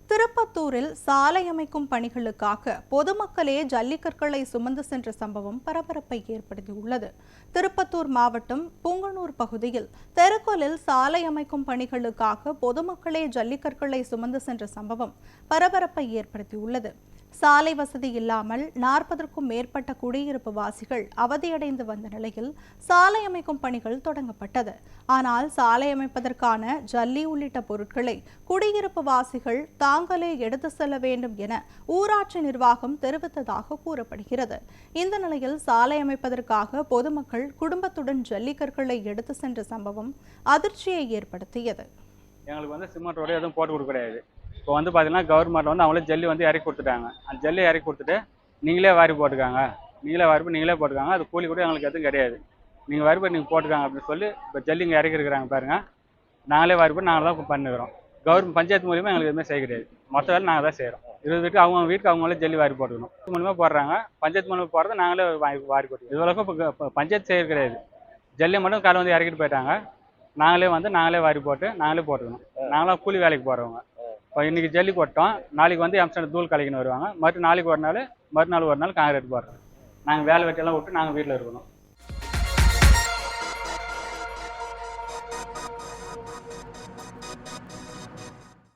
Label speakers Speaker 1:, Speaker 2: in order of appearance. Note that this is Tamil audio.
Speaker 1: திருப்பத்தூரில் சாலை அமைக்கும் பணிகளுக்காக பொதுமக்களே ஜல்லிக்கற்களை சுமந்து சென்ற சம்பவம் பரபரப்பை ஏற்படுத்தியுள்ளது. திருப்பத்தூர் மாவட்டம் புங்கனூர் பகுதியில் தெருக்கோலில் சாலை அமைக்கும் பணிகளுக்காக பொதுமக்களே ஜல்லிக்கற்களை சுமந்து சென்ற சம்பவம் பரபரப்பை ஏற்படுத்தியுள்ளது. சாலை வசதி இல்லாமல் 40க்கும் மேற்பட்ட குடியிருப்பு வாசிகள் அவதியடைந்து வந்த நிலையில் சாலை அமைக்கும் பணிகள் தொடங்கப்பட்டது. ஆனால் சாலை அமைப்பதற்கான ஜல்லி உள்ளிட்ட பொருட்களை குடியிருப்பு வாசிகள் தாங்களே எடுத்து செல்ல வேண்டும் என ஊராட்சி நிர்வாகம் தெரிவித்ததாக கூறப்படுகிறது. இந்த நிலையில் சாலை அமைப்பதற்காக பொதுமக்கள் குடும்பத்துடன் ஜல்லிக்கற்களை எடுத்து சென்ற சம்பவம் அதிர்ச்சியை ஏற்படுத்தியது.
Speaker 2: எங்களுக்கு சிமெண்ட் ரோடு எதுவும் போட்டு கொடுக்க கிடையாது. இப்போ பார்த்தீங்கன்னா கவர்மெண்ட் அவங்களே ஜல்லி இறக்கி கொடுத்துட்டாங்க. அந்த ஜல்லி இறக்கி கொடுத்துட்டு நீங்களே வாரி போட்டுக்காங்க, நீங்களே போட்டுக்காங்க. அது கூலி கூட எங்களுக்கு எதுவும் கிடையாது. நீங்கள் வாரி போய் நீங்கள் போட்டுக்காங்க அப்படின்னு சொல்லி இப்போ ஜல்லி இங்கே இறக்கி இருக்கிறாங்க பாருங்கள். நாங்களே வாரி போட்டு நாங்கள் தான் பண்ணிக்கிறோம். கவர்மெண்ட் பஞ்சாயத்து மூலியமாக எங்களுக்கு எதுவுமே செய்ய கிடையாது. மொத்த வேலை நாங்கள் தான் செய்கிறோம். 20 வீட்டுக்கு வீட்டுக்கு அவங்களே ஜல்லி வாரி போட்டுக்கணும். மூலியமாக போடுறாங்க. பஞ்சாயத்து மூலமாக போடுறத நாங்களே வாரி போட்டுக்கணும். இது வரைக்கும் இப்போ பஞ்சாயத்து செய்ய கிடையாது. ஜல்லியை மட்டும் காலை இறக்கிட்டு போயிட்டாங்க. நாங்களே வாரி போட்டு நாங்களே போட்டுக்கணும். நாங்களாம் கூலி வேலைக்கு போகிறவங்க. இப்போ இன்றைக்கி ஜல்லி போட்டோம், நாளைக்கு எம்சன் தூள் கலைக்கின்னு வருவாங்க. நாளைக்கு ஒரு நாள், மறுநாள் ஒரு நாள் காங்கிரீட் போடுறோம். நாங்கள் வேலை வெட்டியெல்லாம் விட்டு நாங்கள் வீட்டில் இருக்கணும்.